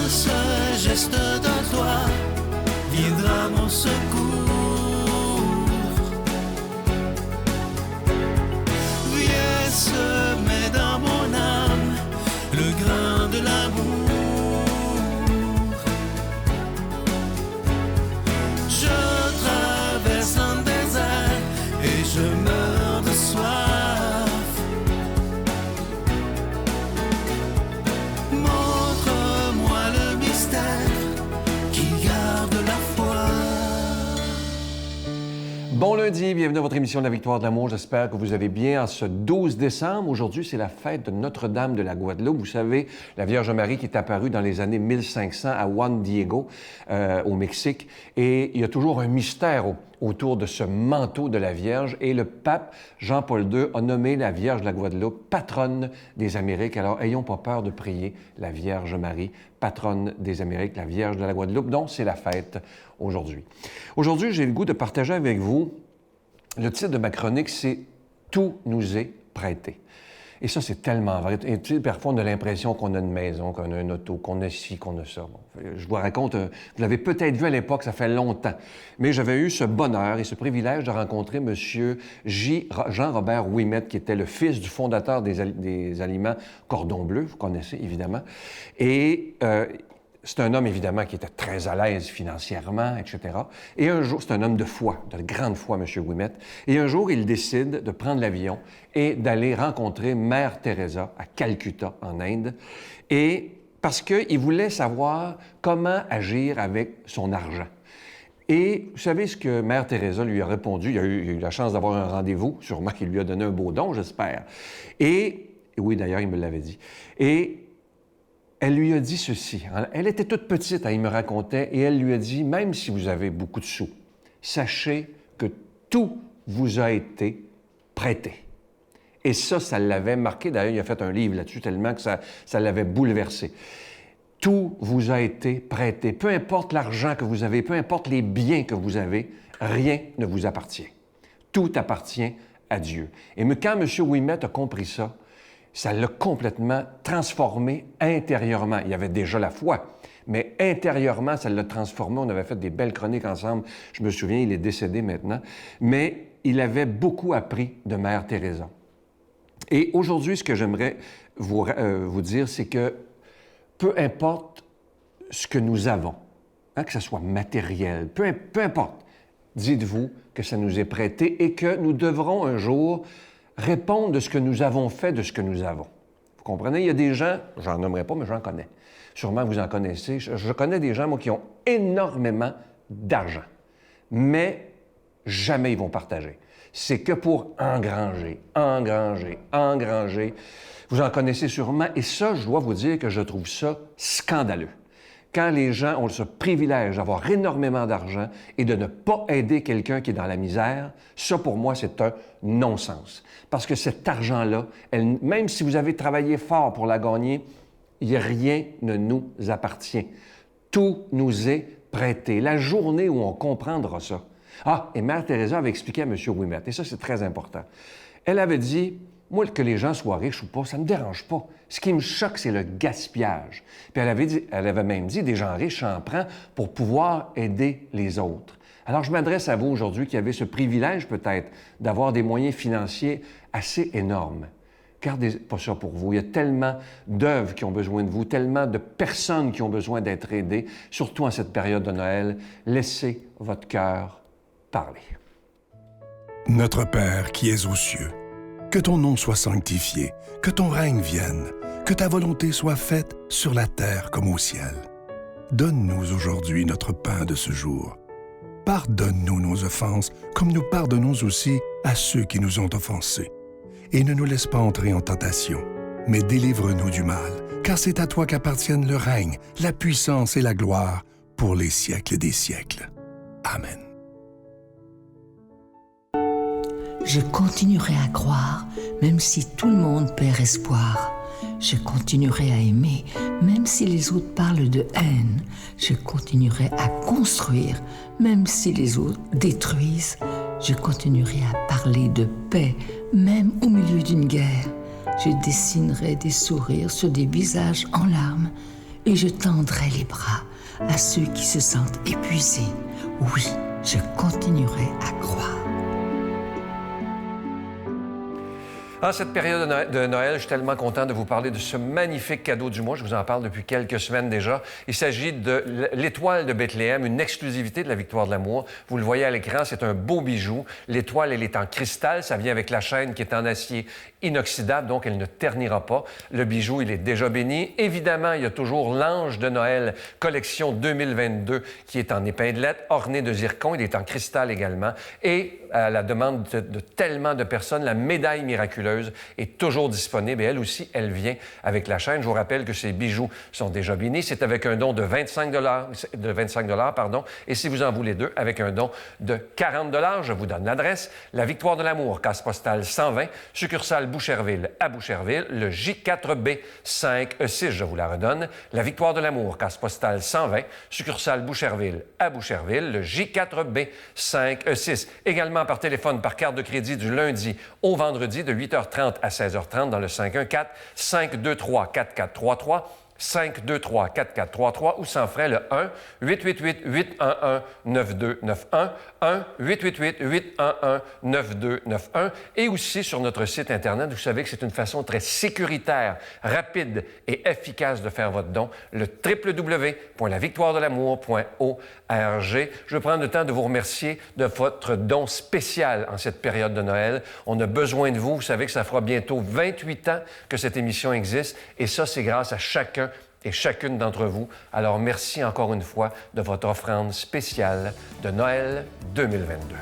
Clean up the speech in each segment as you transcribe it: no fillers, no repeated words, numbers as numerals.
ce geste de toi viendra mon secours. Viens semer dans mon âme le grain de l'amour. Je traverse un désert et je meurs de soif. Montre-moi le mystère qui garde la foi. Bon lundi, bienvenue à votre émission de la Victoire de l'amour. J'espère que vous allez bien en ce 12 décembre. Aujourd'hui, c'est la fête de Notre-Dame de la Guadeloupe. Vous savez, la Vierge Marie qui est apparue dans les années 1500 à Juan Diego, au Mexique. Et il y a toujours un mystère autour de ce manteau de la Vierge. Et le pape Jean-Paul II a nommé la Vierge de la Guadeloupe patronne des Amériques. Alors, ayons pas peur de prier la Vierge Marie, patronne des Amériques, la Vierge de la Guadeloupe, dont c'est la fête aujourd'hui. Aujourd'hui, j'ai le goût de partager avec vous, le titre de ma chronique, c'est « Tout nous est prêté ». Et ça, c'est tellement vrai. Et tu sais, parfois, on a l'impression qu'on a une maison, qu'on a une auto, qu'on a ci, qu'on a ça. Bon, je vous raconte, vous l'avez peut-être vu à l'époque, ça fait longtemps. Mais j'avais eu ce bonheur et ce privilège de rencontrer M. Jean-Robert Ouimet, qui était le fils du fondateur des aliments Cordon Bleu, vous connaissez évidemment. Et c'est un homme, évidemment, qui était très à l'aise financièrement, etc. Et un jour, c'est un homme de foi, de grande foi, M. Ouimet. Et un jour, il décide de prendre l'avion et d'aller rencontrer Mère Teresa à Calcutta, en Inde. Et parce qu'il voulait savoir comment agir avec son argent. Et vous savez ce que Mère Teresa lui a répondu? Il a eu la chance d'avoir un rendez-vous, sûrement qu'il lui a donné un beau don, j'espère. Et oui, d'ailleurs, il me l'avait dit. Et elle lui a dit ceci. Elle était toute petite, il me racontait, et elle lui a dit, même si vous avez beaucoup de sous, sachez que tout vous a été prêté. Et ça l'avait marqué. D'ailleurs, il a fait un livre là-dessus tellement que ça l'avait bouleversé. Tout vous a été prêté. Peu importe l'argent que vous avez, peu importe les biens que vous avez, rien ne vous appartient. Tout appartient à Dieu. Et quand M. Ouimet a compris ça, ça l'a complètement transformé intérieurement. Il y avait déjà la foi, mais intérieurement, ça l'a transformé. On avait fait des belles chroniques ensemble. Je me souviens, il est décédé maintenant. Mais il avait beaucoup appris de Mère Teresa. Et aujourd'hui, ce que j'aimerais vous dire, c'est que peu importe ce que nous avons, que ce soit matériel, peu importe, dites-vous que ça nous est prêté et que nous devrons un jour répondre de ce que nous avons fait de ce que nous avons. Vous comprenez? Il y a des gens, j'en nommerai pas, mais j'en connais. Sûrement vous en connaissez. Je connais des gens, moi, qui ont énormément d'argent, mais jamais ils vont partager. C'est que pour engranger. Vous en connaissez sûrement. Et ça, je dois vous dire que je trouve ça scandaleux. Quand les gens ont ce privilège d'avoir énormément d'argent et de ne pas aider quelqu'un qui est dans la misère, ça, pour moi, c'est un non-sens. Parce que cet argent-là, même si vous avez travaillé fort pour la gagner, rien ne nous appartient. Tout nous est prêté. La journée où on comprendra ça. Ah, et Mère Teresa avait expliqué à M. Ouimet, et ça, c'est très important. Elle avait dit, moi, que les gens soient riches ou pas, ça ne me dérange pas. Ce qui me choque, c'est le gaspillage. Puis elle avait même dit, des gens riches s'en prennent pour pouvoir aider les autres. Alors, je m'adresse à vous aujourd'hui qui avez ce privilège peut-être d'avoir des moyens financiers assez énormes. Gardez pas ça pour vous. Il y a tellement d'œuvres qui ont besoin de vous, tellement de personnes qui ont besoin d'être aidées, surtout en cette période de Noël. Laissez votre cœur parler. Notre Père qui es aux cieux, que ton nom soit sanctifié, que ton règne vienne, que ta volonté soit faite sur la terre comme au ciel. Donne-nous aujourd'hui notre pain de ce jour. Pardonne-nous nos offenses, comme nous pardonnons aussi à ceux qui nous ont offensés. Et ne nous laisse pas entrer en tentation, mais délivre-nous du mal, car c'est à toi qu'appartiennent le règne, la puissance et la gloire pour les siècles des siècles. Amen. Je continuerai à croire, même si tout le monde perd espoir. Je continuerai à aimer, même si les autres parlent de haine. Je continuerai à construire, même si les autres détruisent. Je continuerai à parler de paix, même au milieu d'une guerre. Je dessinerai des sourires sur des visages en larmes. et je tendrai les bras à ceux qui se sentent épuisés. Oui, je continuerai à croire. En cette période de Noël, je suis tellement content de vous parler de ce magnifique cadeau du mois. Je vous en parle depuis quelques semaines déjà. Il s'agit de l'étoile de Bethléem, une exclusivité de la Victoire de l'amour. Vous le voyez à l'écran, c'est un beau bijou. L'étoile, elle est en cristal. Ça vient avec la chaîne qui est en acier inoxydable, donc elle ne ternira pas. Le bijou, il est déjà béni. Évidemment, il y a toujours l'Ange de Noël, collection 2022, qui est en épinglette, orné de zircon. Il est en cristal également. Et à la demande de tellement de personnes, la médaille miraculeuse est toujours disponible et elle aussi, elle vient avec la chaîne. Je vous rappelle que ces bijoux sont déjà bénis. C'est avec un don de 25 $, et si vous en voulez deux, avec un don de 40 $. Je vous donne l'adresse. La Victoire de l'amour, case postale 120, succursale Boucherville à Boucherville, le J4B 5E6, je vous la redonne. La Victoire de l'amour, case postale 120, succursale Boucherville à Boucherville, le J4B 5E6. Également par téléphone, par carte de crédit du lundi au vendredi de 8h30 à 16h30 dans le 514-523-4433. 523-4433 ou sans frais le 1-888-811-9291, 1-888-811-9291 et aussi sur notre site Internet. Vous savez que c'est une façon très sécuritaire, rapide et efficace de faire votre don, le www.lavictoiredelamour.org. Je vais prendre le temps de vous remercier de votre don spécial en cette période de Noël. On a besoin de vous. Vous savez que ça fera bientôt 28 ans que cette émission existe et ça, c'est grâce à chacun et chacune d'entre vous. Alors, merci encore une fois de votre offrande spéciale de Noël 2022.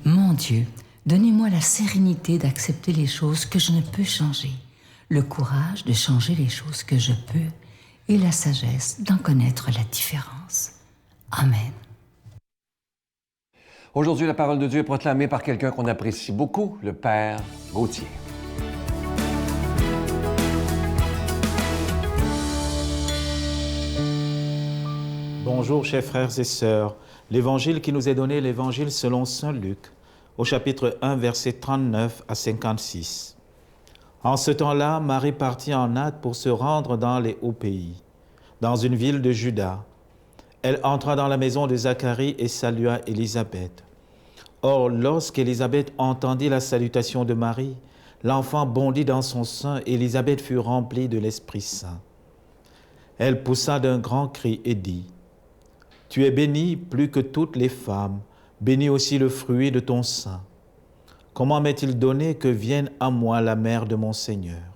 Mon Dieu, donnez-moi la sérénité d'accepter les choses que je ne peux changer, le courage de changer les choses que je peux et la sagesse d'en connaître la différence. Amen. Aujourd'hui, la parole de Dieu est proclamée par quelqu'un qu'on apprécie beaucoup, le Père Gauthier. Bonjour, chers frères et sœurs. L'évangile qui nous est donné, l'évangile selon saint Luc, au chapitre 1, versets 39 à 56. En ce temps-là, Marie partit en hâte pour se rendre dans les hauts pays, dans une ville de Juda. Elle entra dans la maison de Zacharie et salua Élisabeth. Or, lorsqu'Élisabeth entendit la salutation de Marie, l'enfant bondit dans son sein et Élisabeth fut remplie de l'Esprit Saint. Elle poussa d'un grand cri et dit, « Tu es bénie plus que toutes les femmes, béni aussi le fruit de ton sein. Comment m'est-il donné que vienne à moi la mère de mon Seigneur?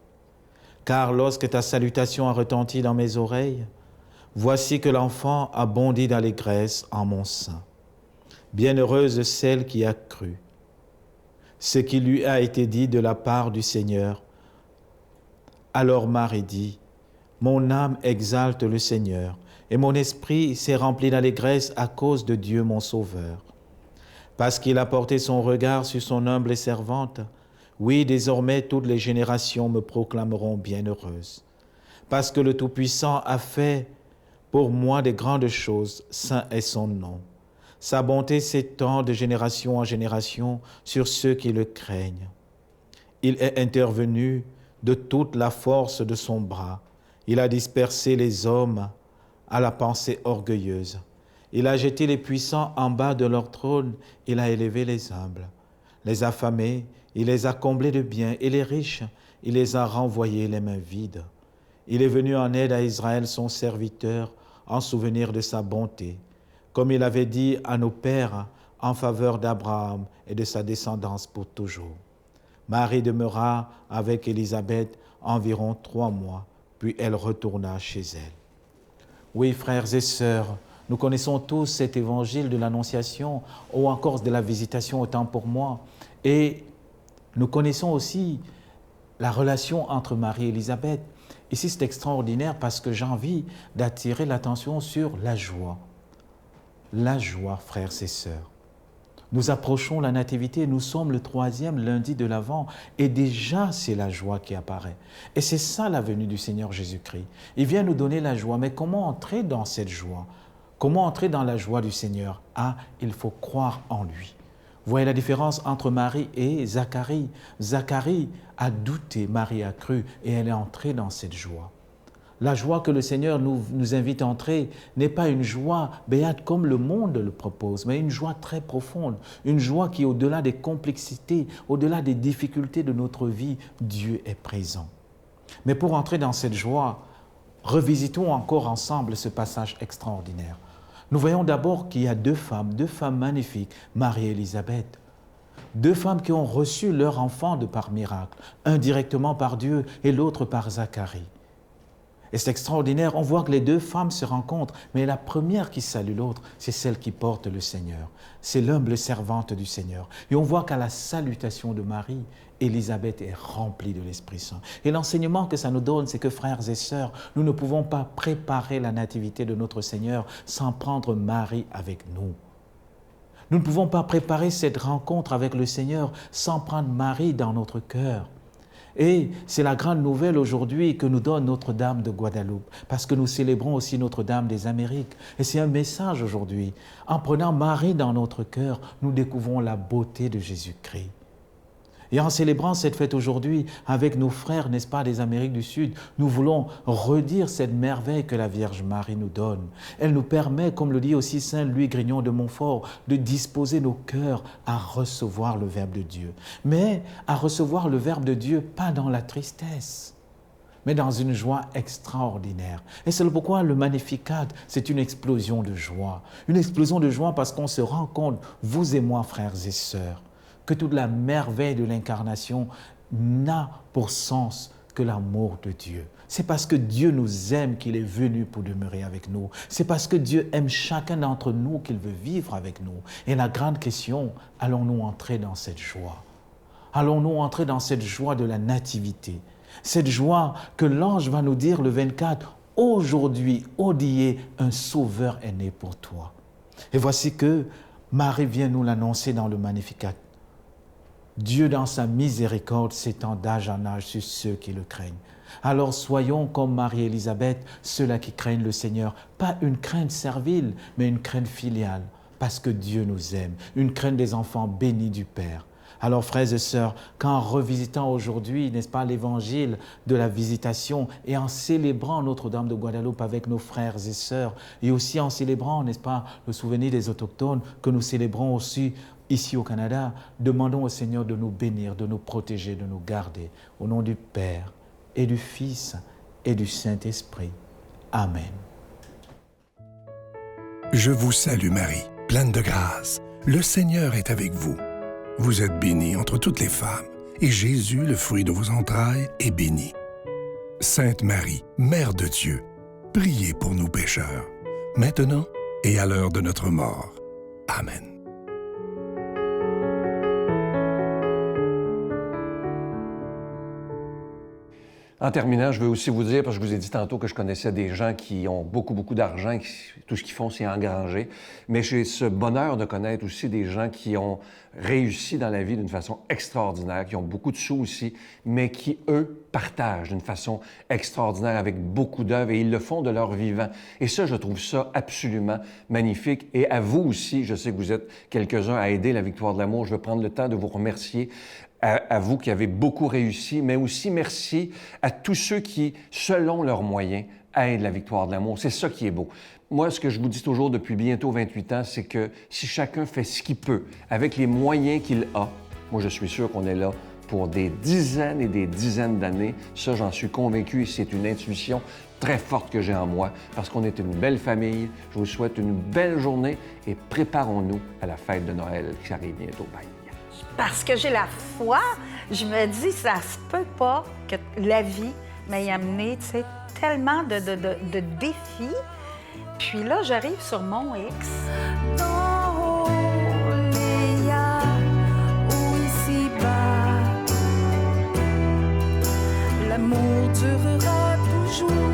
Car lorsque ta salutation a retenti dans mes oreilles, voici que l'enfant a bondi d'allégresse en mon sein. Bienheureuse celle qui a cru. Ce qui lui a été dit de la part du Seigneur. Alors Marie dit, mon âme exalte le Seigneur, et mon esprit s'est rempli d'allégresse à cause de Dieu mon Sauveur. Parce qu'il a porté son regard sur son humble servante, oui, désormais toutes les générations me proclameront bienheureuse. Parce que le Tout-Puissant a fait pour moi des grandes choses, saint est son nom. Sa bonté s'étend de génération en génération sur ceux qui le craignent. Il est intervenu de toute la force de son bras. Il a dispersé les hommes à la pensée orgueilleuse. Il a jeté les puissants en bas de leur trône. Il a élevé les humbles. Les affamés, il les a comblés de biens, et les riches, il les a renvoyés les mains vides. Il est venu en aide à Israël, son serviteur, en souvenir de sa bonté, comme il avait dit à nos pères en faveur d'Abraham et de sa descendance pour toujours. Marie demeura avec Élisabeth environ 3 mois, puis elle retourna chez elle. Oui, frères et sœurs, nous connaissons tous cet évangile de l'Annonciation ou encore de la Visitation autant pour moi. Et nous connaissons aussi la relation entre Marie et Élisabeth. Ici, c'est extraordinaire parce que j'ai envie d'attirer l'attention sur la joie. La joie, frères et sœurs. Nous approchons la Nativité, nous sommes le 3e lundi de l'Avent et déjà c'est la joie qui apparaît. Et c'est ça la venue du Seigneur Jésus-Christ. Il vient nous donner la joie, mais comment entrer dans cette joie? Comment entrer dans la joie du Seigneur? Ah, il faut croire en lui. Vous voyez la différence entre Marie et Zacharie. Zacharie a douté, Marie a cru et elle est entrée dans cette joie. La joie que le Seigneur nous invite à entrer n'est pas une joie béate comme le monde le propose, mais une joie très profonde, une joie qui, au-delà des complexités, au-delà des difficultés de notre vie, Dieu est présent. Mais pour entrer dans cette joie, revisitons encore ensemble ce passage extraordinaire. Nous voyons d'abord qu'il y a deux femmes magnifiques, Marie et Élisabeth. Deux femmes qui ont reçu leur enfant de par miracle, un directement par Dieu et l'autre par Zacharie. Et c'est extraordinaire, on voit que les deux femmes se rencontrent, mais la première qui salue l'autre, c'est celle qui porte le Seigneur. C'est l'humble servante du Seigneur. Et on voit qu'à la salutation de Marie, Élisabeth est remplie de l'Esprit Saint. Et l'enseignement que ça nous donne, c'est que frères et sœurs, nous ne pouvons pas préparer la nativité de notre Seigneur sans prendre Marie avec nous. Nous ne pouvons pas préparer cette rencontre avec le Seigneur sans prendre Marie dans notre cœur. Et c'est la grande nouvelle aujourd'hui que nous donne Notre-Dame de Guadeloupe, parce que nous célébrons aussi Notre-Dame des Amériques. Et c'est un message aujourd'hui. En prenant Marie dans notre cœur, nous découvrons la beauté de Jésus-Christ. Et en célébrant cette fête aujourd'hui avec nos frères, n'est-ce pas, des Amériques du Sud, nous voulons redire cette merveille que la Vierge Marie nous donne. Elle nous permet, comme le dit aussi Saint Louis Grignon de Montfort, de disposer nos cœurs à recevoir le Verbe de Dieu. Mais à recevoir le Verbe de Dieu, pas dans la tristesse, mais dans une joie extraordinaire. Et c'est pourquoi le Magnificat, c'est une explosion de joie. Une explosion de joie parce qu'on se rend compte, vous et moi, frères et sœurs, que toute la merveille de l'incarnation n'a pour sens que l'amour de Dieu. C'est parce que Dieu nous aime qu'il est venu pour demeurer avec nous. C'est parce que Dieu aime chacun d'entre nous qu'il veut vivre avec nous. Et la grande question, allons-nous entrer dans cette joie? Allons-nous entrer dans cette joie de la nativité? Cette joie que l'ange va nous dire le 24, « Aujourd'hui, Odie, un sauveur est né pour toi. » Et voici que Marie vient nous l'annoncer dans le Magnificat. Dieu, dans sa miséricorde, s'étend d'âge en âge sur ceux qui le craignent. Alors soyons comme Marie-Élisabeth, ceux-là qui craignent le Seigneur. Pas une crainte servile, mais une crainte filiale, parce que Dieu nous aime, une crainte des enfants bénis du Père. Alors, frères et sœurs, qu'en revisitant aujourd'hui, n'est-ce pas, l'évangile de la visitation et en célébrant Notre-Dame de Guadeloupe avec nos frères et sœurs, et aussi en célébrant, n'est-ce pas, le souvenir des autochtones que nous célébrons aussi ici au Canada, demandons au Seigneur de nous bénir, de nous protéger, de nous garder. Au nom du Père et du Fils et du Saint-Esprit. Amen. Je vous salue Marie, pleine de grâce. Le Seigneur est avec vous. Vous êtes bénie entre toutes les femmes, et Jésus, le fruit de vos entrailles, est béni. Sainte Marie, Mère de Dieu, priez pour nous pécheurs, maintenant et à l'heure de notre mort. Amen. En terminant, je veux aussi vous dire, parce que je vous ai dit tantôt que je connaissais des gens qui ont beaucoup d'argent, tout ce qu'ils font, c'est engranger. Mais j'ai ce bonheur de connaître aussi des gens qui ont réussi dans la vie d'une façon extraordinaire, qui ont beaucoup de sous aussi, mais qui, eux, partagent d'une façon extraordinaire avec beaucoup d'œuvres et ils le font de leur vivant. Et ça, je trouve ça absolument magnifique. Et à vous aussi, je sais que vous êtes quelques-uns à aider la Victoire de l'amour. Je veux prendre le temps de vous remercier. À vous qui avez beaucoup réussi, mais aussi merci à tous ceux qui, selon leurs moyens, aident la Victoire de l'amour. C'est ça qui est beau. Moi, ce que je vous dis toujours depuis bientôt 28 ans, c'est que si chacun fait ce qu'il peut, avec les moyens qu'il a, moi, je suis sûr qu'on est là pour des dizaines et des dizaines d'années. Ça, j'en suis convaincu et c'est une intuition très forte que j'ai en moi parce qu'on est une belle famille. Je vous souhaite une belle journée et préparons-nous à la fête de Noël qui arrive bientôt. Bye. Parce que j'ai la foi, je me dis, ça se peut pas que la vie m'ait amené, tu sais, tellement de défis. Puis là, j'arrive sur mon X. Dans Léa, ou ici-bas, l'amour durera toujours.